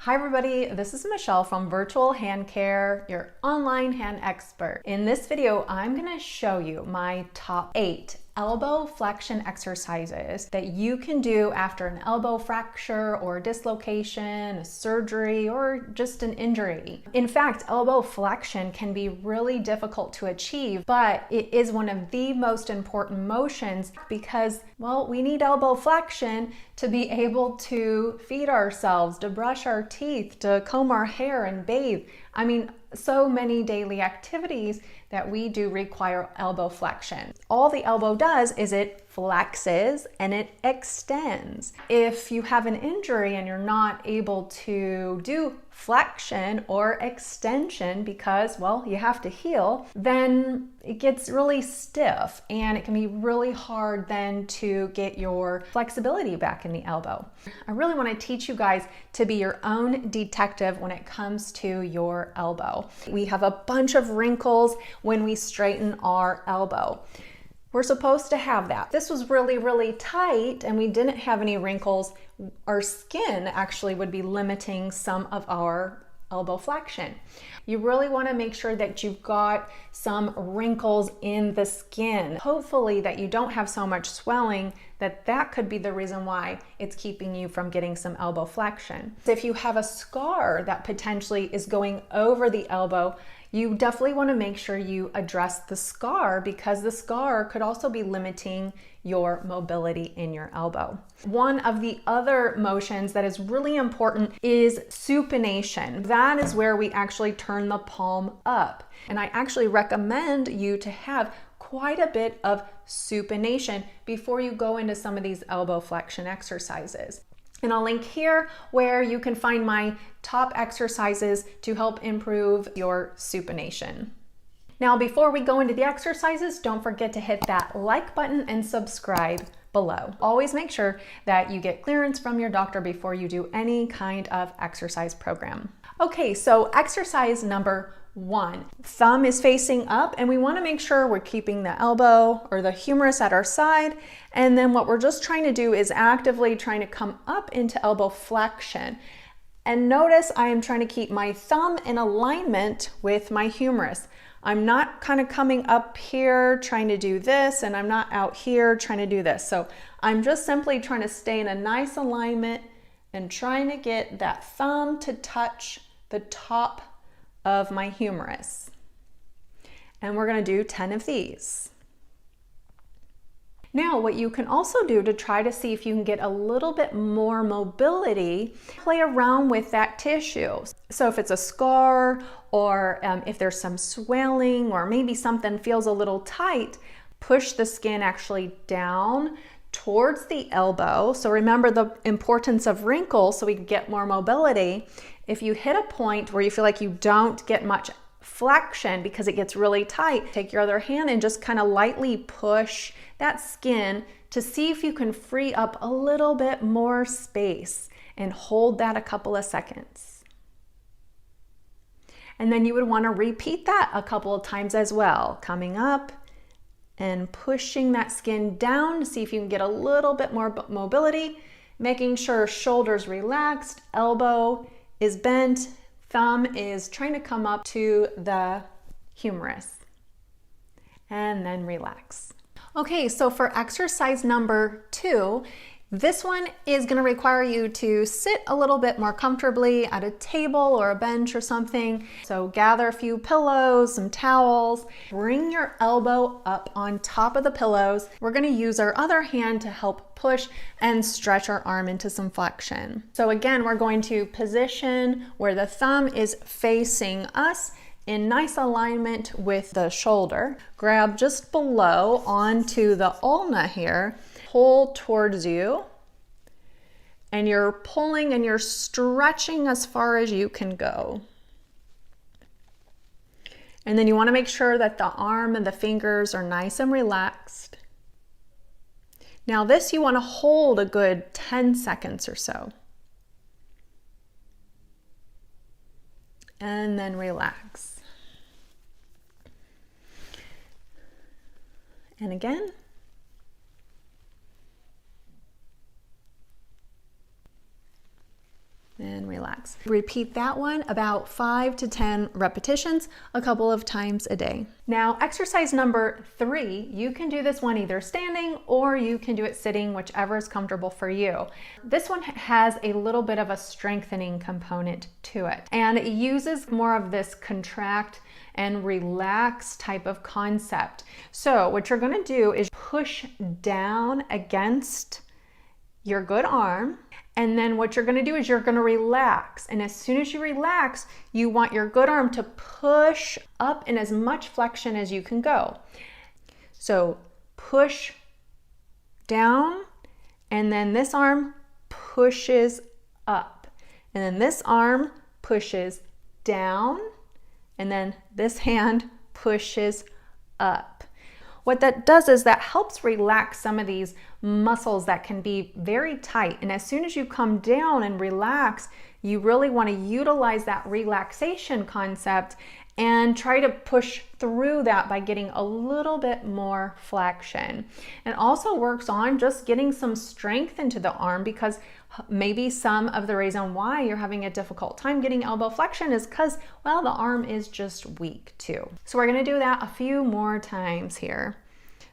Hi everybody, this is Michelle from Virtual Hand Care, your online hand expert. In this video, I'm gonna show you my top 8 elbow flexion exercises that you can do after an elbow fracture or dislocation, a surgery, or just an injury. In fact, elbow flexion can be really difficult to achieve, but it is one of the most important motions because, well, we need elbow flexion to be able to feed ourselves, to brush our teeth, to comb our hair and bathe. I mean, so many daily activities that we do require elbow flexion. All the elbow does is it flexes and it extends. If you have an injury and you're not able to do flexion or extension because, well, you have to heal, then it gets really stiff and it can be really hard then to get your flexibility back in the elbow. I really want to teach you guys to be your own detective when it comes to your elbow. We have a bunch of wrinkles when we straighten our elbow. We're supposed to have that. This was really tight and we didn't have any wrinkles. Our skin actually would be limiting some of our elbow flexion. You really want to make sure that you've got some wrinkles in the skin. Hopefully that you don't have so much swelling that could be the reason why it's keeping you from getting some elbow flexion. If you have a scar that potentially is going over the elbow, you definitely want to make sure you address the scar because the scar could also be limiting your mobility in your elbow. One of the other motions that is really important is supination. That is where we actually turn the palm up. And I actually recommend you to have quite a bit of supination before you go into some of these elbow flexion exercises. And I'll link here where you can find my top exercises to help improve your supination. Now, before we go into the exercises, don't forget to hit that like button and subscribe below. Always make sure that you get clearance from your doctor before you do any kind of exercise program. Okay, so exercise number 1. Thumb is facing up and we want to make sure we're keeping the elbow or the humerus at our side. And then what we're just trying to do is actively trying to come up into elbow flexion. And notice I am trying to keep my thumb in alignment with my humerus. I'm not kind of coming up here trying to do this and I'm not out here trying to do this. So I'm just simply trying to stay in a nice alignment and trying to get that thumb to touch the top of my humerus. And we're going to do 10 of these. Now, what you can also do to try to see if you can get a little bit more mobility, play around with that tissue. So if it's a scar or if there's some swelling or maybe something feels a little tight, push the skin actually down towards the elbow. So remember the importance of wrinkles so we can get more mobility. If you hit a point where you feel like you don't get much flexion because it gets really tight, take your other hand and just kind of lightly push that skin to see if you can free up a little bit more space and hold that a couple of seconds. And then you would want to repeat that a couple of times as well, coming up and pushing that skin down to see if you can get a little bit more mobility, making sure shoulders relaxed, elbow is bent, thumb is trying to come up to the humerus, and then relax. Okay, so for exercise number 2, this one is going to require you to sit a little bit more comfortably at a table or a bench or something. So gather a few pillows, some towels, bring your elbow up on top of the pillows. We're going to use our other hand to help push and stretch our arm into some flexion. So again, we're going to position where the thumb is facing us in nice alignment with the shoulder. Grab just below onto the ulna here. Pull towards you and you're pulling and you're stretching as far as you can go. And then you want to make sure that the arm and the fingers are nice and relaxed. Now this you want to hold a good 10 seconds or so. And then relax. And again. and relax. Repeat that one about 5 to 10 repetitions a couple of times a day. Now, exercise number 3, you can do this one either standing or you can do it sitting, whichever is comfortable for you. This one has a little bit of a strengthening component to it, and it uses more of this contract and relax type of concept. So what you're going to do is push down against your good arm, and then what you're going to do is you're going to relax. And as soon as you relax, you want your good arm to push up in as much flexion as you can go. So push down, and then this arm pushes up, and then this arm pushes down, and then this hand pushes up. What that does is that helps relax some of these muscles that can be very tight. And as soon as you come down and relax, you really want to utilize that relaxation concept and try to push through that by getting a little bit more flexion. It also works on just getting some strength into the arm, because maybe some of the reason why you're having a difficult time getting elbow flexion is because, well, the arm is just weak too. So we're going to do that a few more times here.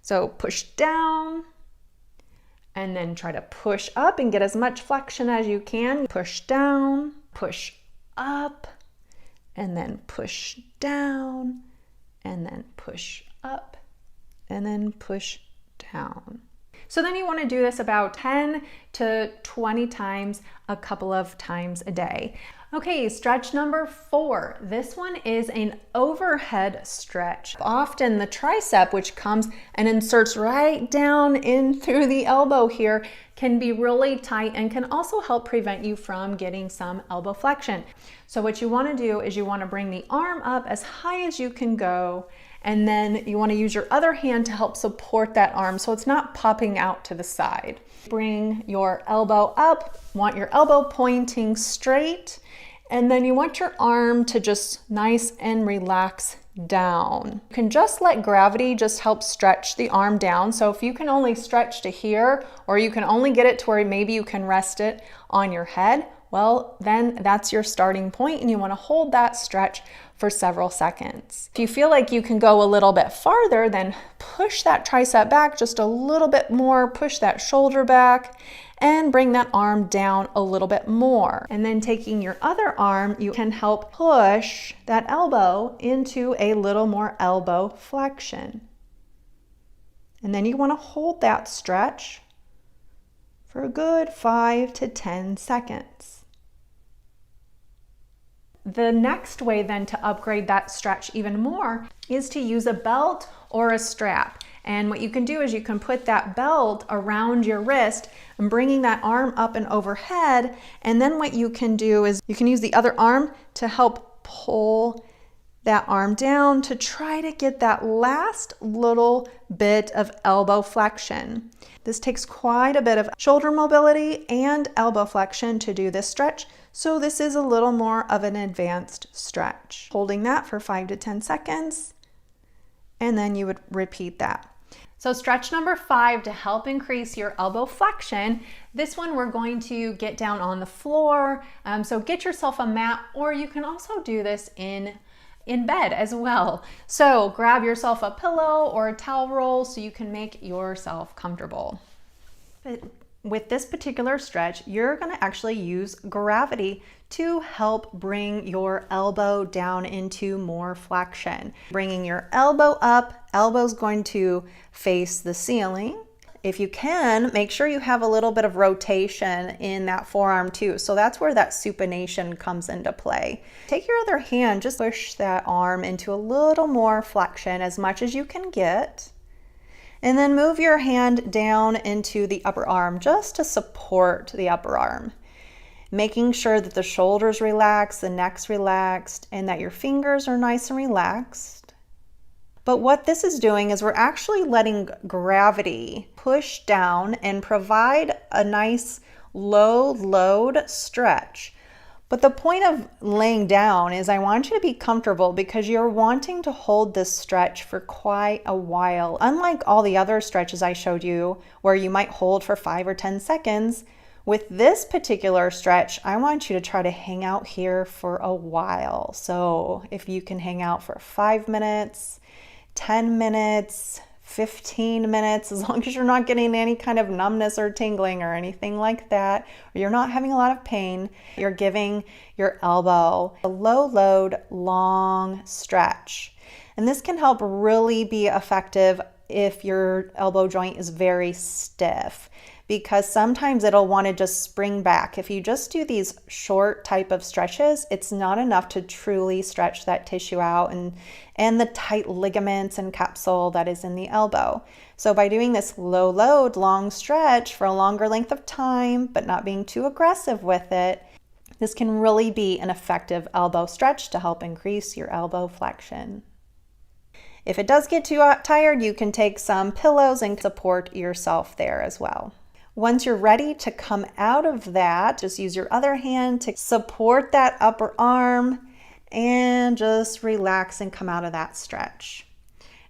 So push down, and then try to push up and get as much flexion as you can. Push down, push up, and then push down, and then push up, and then push down. So then you want to do this about 10 to 20 times, a couple of times a day. Okay, stretch number 4. This one is an overhead stretch. Often the tricep, which comes and inserts right down in through the elbow here, can be really tight and can also help prevent you from getting some elbow flexion. So what you want to do is you want to bring the arm up as high as you can go, and then you want to use your other hand to help support that arm so it's not popping out to the side. Bring your elbow up, want your elbow pointing straight, and then you want your arm to just nice and relax down. You can just let gravity just help stretch the arm down. So if you can only stretch to here, or you can only get it to where maybe you can rest it on your head, well, then that's your starting point, and you want to hold that stretch for several seconds. If you feel like you can go a little bit farther, then push that tricep back just a little bit more, push that shoulder back, and bring that arm down a little bit more. And then taking your other arm, you can help push that elbow into a little more elbow flexion. And then you want to hold that stretch for a good 5 to 10 seconds. The next way then to upgrade that stretch even more is to use a belt or a strap. And what you can do is you can put that belt around your wrist and bringing that arm up and overhead. And then what you can do is you can use the other arm to help pull that arm down to try to get that last little bit of elbow flexion. This takes quite a bit of shoulder mobility and elbow flexion to do this stretch. So this is a little more of an advanced stretch. Holding that for 5 to 10 seconds, and then you would repeat that. So stretch number 5 to help increase your elbow flexion. This one we're going to get down on the floor. So get yourself a mat, or you can also do this in bed as well. So grab yourself a pillow or a towel roll so you can make yourself comfortable. But with this particular stretch, you're going to actually use gravity to help bring your elbow down into more flexion. Bringing your elbow up, elbow's going to face the ceiling. If you can, make sure you have a little bit of rotation in that forearm too. So that's where that supination comes into play. Take your other hand, just push that arm into a little more flexion as much as you can get. And then move your hand down into the upper arm just to support the upper arm. Making sure that the shoulders relaxed, the neck's relaxed, and that your fingers are nice and relaxed. But what this is doing is we're actually letting gravity push down and provide a nice low load stretch. But the point of laying down is I want you to be comfortable because you're wanting to hold this stretch for quite a while. Unlike all the other stretches I showed you where you might hold for 5 or 10 seconds, With this particular stretch, I want you to try to hang out here for a while. So if you can hang out for 5 minutes, 10 minutes, 15 minutes, as long as you're not getting any kind of numbness or tingling or anything like that, or you're not having a lot of pain, you're giving your elbow a low load, long stretch. And this can help really be effective if your elbow joint is very stiff, because sometimes it'll want to just spring back. If you just do these short type of stretches, it's not enough to truly stretch that tissue out and the tight ligaments and capsule that is in the elbow. So by doing this low load, long stretch for a longer length of time, but not being too aggressive with it, this can really be an effective elbow stretch to help increase your elbow flexion. If it does get too tired, you can take some pillows and support yourself there as well. Once you're ready to come out of that, just use your other hand to support that upper arm and just relax and come out of that stretch.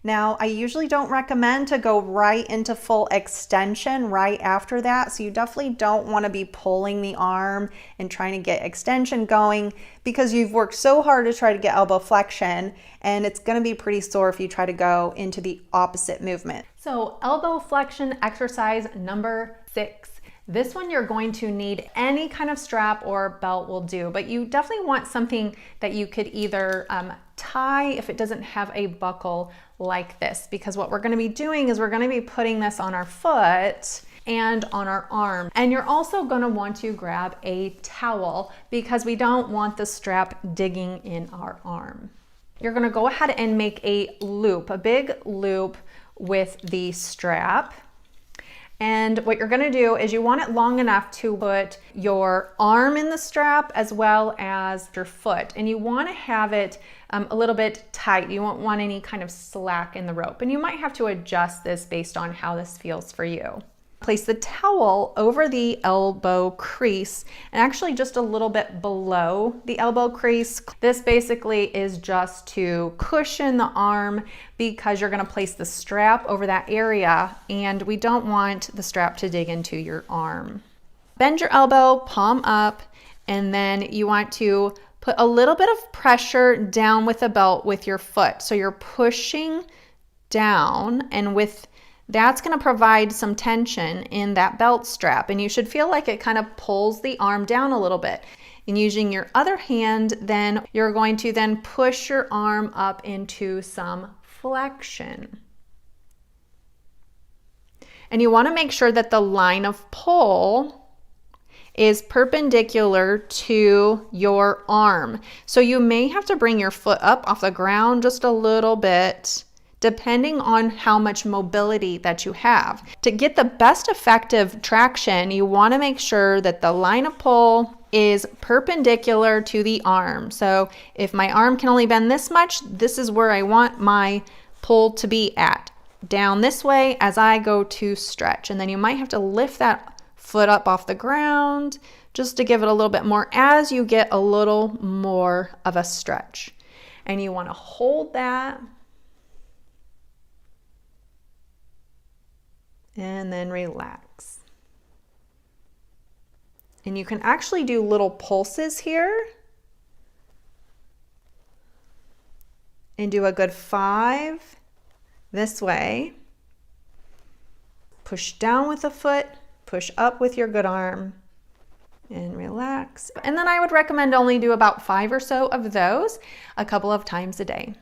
Now, I usually don't recommend to go right into full extension right after that. So you definitely don't want to be pulling the arm and trying to get extension going, because you've worked so hard to try to get elbow flexion, and it's going to be pretty sore if you try to go into the opposite movement. So elbow flexion exercise number 6. This one you're going to need any kind of strap or belt will do, but you definitely want something that you could either tie if it doesn't have a buckle like this, because what we're going to be doing is we're going to be putting this on our foot and on our arm. And you're also going to want to grab a towel because we don't want the strap digging in our arm. You're going to go ahead and make a loop, a big loop with the strap. And what you're going to do is you want it long enough to put your arm in the strap as well as your foot. And you want to have it a little bit tight. You won't want any kind of slack in the rope. And you might have to adjust this based on how this feels for you. Place the towel over the elbow crease and actually just a little bit below the elbow crease. This basically is just to cushion the arm because you're going to place the strap over that area and we don't want the strap to dig into your arm. Bend your elbow, palm up, and then you want to put a little bit of pressure down with the belt with your foot. So you're pushing down, and that's going to provide some tension in that belt strap, and you should feel like it kind of pulls the arm down a little bit. And using your other hand, then you're going to then push your arm up into some flexion. And you want to make sure that the line of pull is perpendicular to your arm. So you may have to bring your foot up off the ground just a little bit, depending on how much mobility that you have. To get the best effective traction, you want to make sure that the line of pull is perpendicular to the arm. So if my arm can only bend this much, this is where I want my pull to be at. Down this way as I go to stretch. And then you might have to lift that foot up off the ground just to give it a little bit more as you get a little more of a stretch. And you want to hold that and then relax. And you can actually do little pulses here and do a good 5 this way. Push down with the foot, push up with your good arm, and relax. And then I would recommend only do about 5 or so of those a couple of times a day.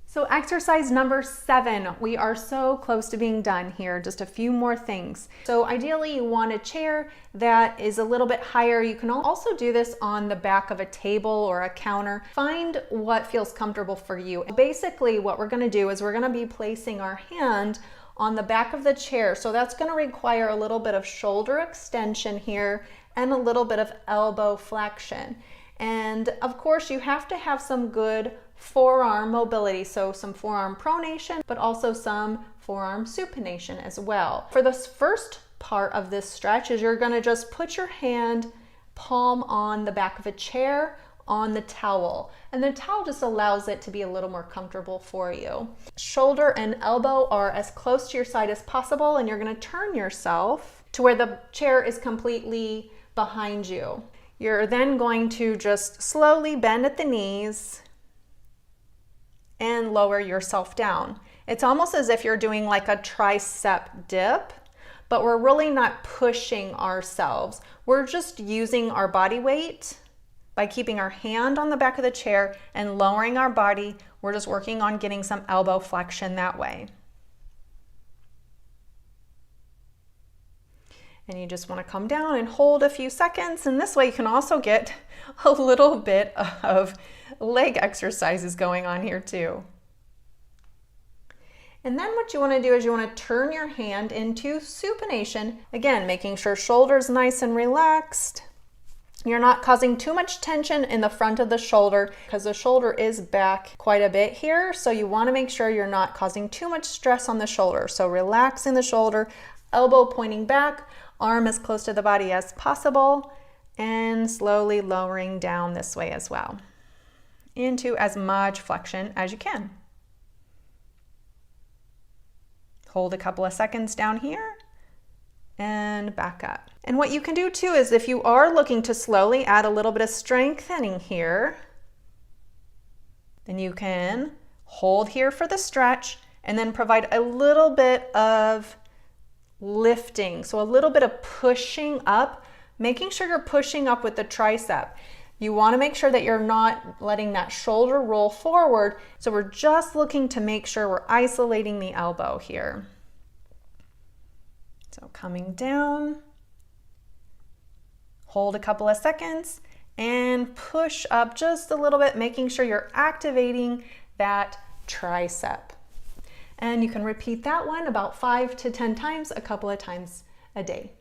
So exercise number 7, we are so close to being done here, just a few more things. So ideally you want a chair that is a little bit higher. You can also do this on the back of a table or a counter. Find what feels comfortable for you. Basically what we're gonna do is we're gonna be placing our hand on the back of the chair. So that's gonna require a little bit of shoulder extension here and a little bit of elbow flexion. And of course you have to have some good forearm mobility, so some forearm pronation, but also some forearm supination as well. For this first part of this stretch is you're gonna just put your hand palm on the back of a chair on the towel, and the towel just allows it to be a little more comfortable for you. Shoulder and elbow are as close to your side as possible, and you're gonna turn yourself to where the chair is completely behind you. You're then going to just slowly bend at the knees and lower yourself down. It's almost as if you're doing like a tricep dip, but we're really not pushing ourselves. We're just using our body weight by keeping our hand on the back of the chair and lowering our body. We're just working on getting some elbow flexion that way. And you just want to come down and hold a few seconds, and this way you can also get a little bit of leg exercises going on here too. And then what you want to do is you want to turn your hand into supination, again making sure shoulders nice and relaxed. You're not causing too much tension in the front of the shoulder because the shoulder is back quite a bit here, so you want to make sure you're not causing too much stress on the shoulder. So relaxing the shoulder, elbow pointing back, arm as close to the body as possible, and slowly lowering down this way as well into as much flexion as you can. Hold a couple of seconds down here and back up. And what you can do too is if you are looking to slowly add a little bit of strengthening here, then you can hold here for the stretch and then provide a little bit of lifting. So a little bit of pushing up, making sure you're pushing up with the tricep. You want to make sure that you're not letting that shoulder roll forward. So we're just looking to make sure we're isolating the elbow here. So coming down, hold a couple of seconds and push up just a little bit, making sure you're activating that tricep. And you can repeat that one about 5 to 10 times, a couple of times a day.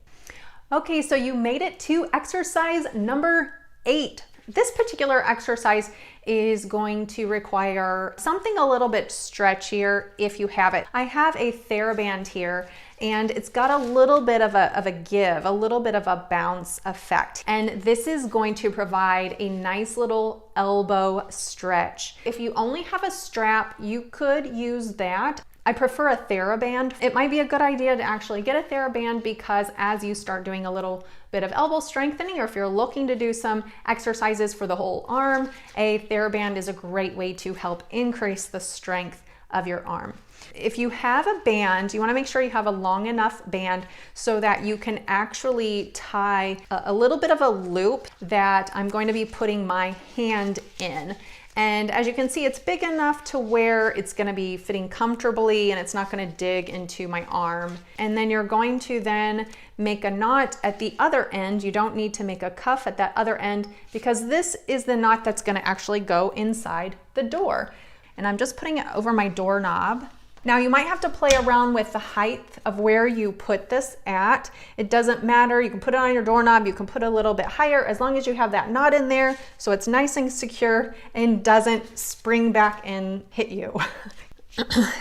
Okay, so you made it to exercise number 8. This particular exercise is going to require something a little bit stretchier if you have it. I have a TheraBand here and it's got a little bit of a give, a little bit of a bounce effect. And this is going to provide a nice little elbow stretch. If you only have a strap, you could use that. I prefer a TheraBand. It might be a good idea to actually get a TheraBand because as you start doing a little bit of elbow strengthening, or if you're looking to do some exercises for the whole arm, a TheraBand is a great way to help increase the strength of your arm. If you have a band, you want to make sure you have a long enough band so that you can actually tie a little bit of a loop that I'm going to be putting my hand in. And as you can see, it's big enough to where it's going to be fitting comfortably and it's not going to dig into my arm. And then you're going to then make a knot at the other end. You don't need to make a cuff at that other end because this is the knot that's going to actually go inside the door. And I'm just putting it over my doorknob. Now you might have to play around with the height of where you put this at. It doesn't matter. You can put it on your doorknob. You can put it a little bit higher as long as you have that knot in there so it's nice and secure and doesn't spring back and hit you.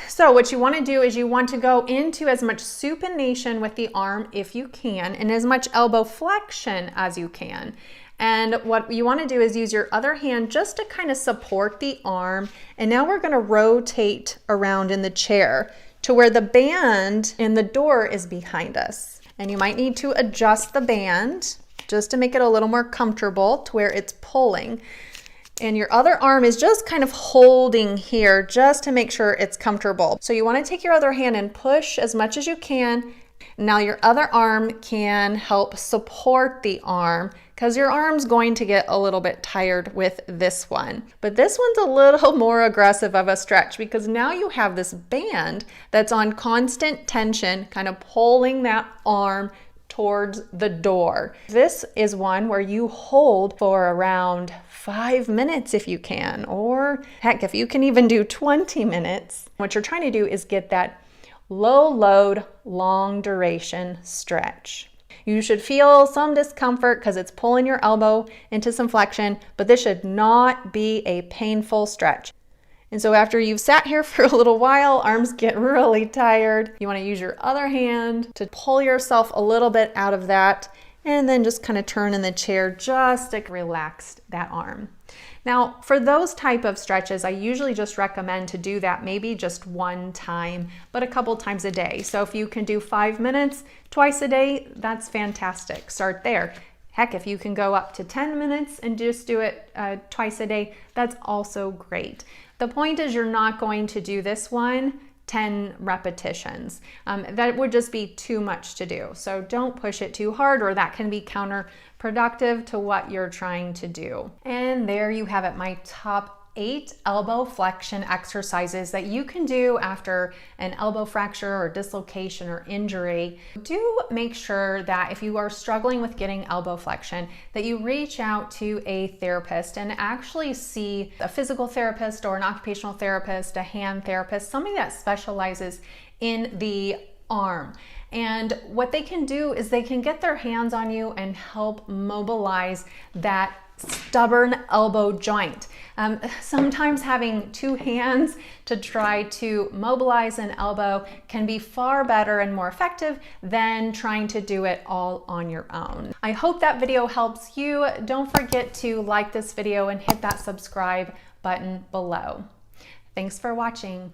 So what you want to do is you want to go into as much supination with the arm if you can and as much elbow flexion as you can. And what you want to do is use your other hand just to kind of support the arm. And now we're going to rotate around in the chair to where the band in the door is behind us. And you might need to adjust the band just to make it a little more comfortable to where it's pulling. And your other arm is just kind of holding here just to make sure it's comfortable. So you want to take your other hand and push as much as you can. Now your other arm can help support the arm because your arm's going to get a little bit tired with this one. But this one's a little more aggressive of a stretch because now you have this band that's on constant tension, kind of pulling that arm towards the door. This is one where you hold for around 5 minutes if you can, or heck, if you can even do 20 minutes. What you're trying to do is get that low load, long duration stretch. You should feel some discomfort because it's pulling your elbow into some flexion, but this should not be a painful stretch. And so after you've sat here for a little while, arms get really tired, you want to use your other hand to pull yourself a little bit out of that and then just kind of turn in the chair just to relax that arm. Now, for those type of stretches, I usually just recommend to do that maybe just one time, but a couple times a day. So if you can do 5 minutes twice a day, that's fantastic. Start there. Heck, if you can go up to 10 minutes and just do it twice a day, that's also great. The point is you're not going to do this one 10 repetitions. That would just be too much to do. So don't push it too hard, or that can be counterproductive to what you're trying to do. And there you have it, my top 8 elbow flexion exercises that you can do after an elbow fracture or dislocation or injury. Do make sure that if you are struggling with getting elbow flexion, that you reach out to a therapist and actually see a physical therapist or an occupational therapist, a hand therapist, somebody that specializes in the arm. And what they can do is they can get their hands on you and help mobilize that stubborn elbow joint. Sometimes having 2 hands to try to mobilize an elbow can be far better and more effective than trying to do it all on your own. I hope that video helps you. Don't forget to like this video and hit that subscribe button below. Thanks for watching.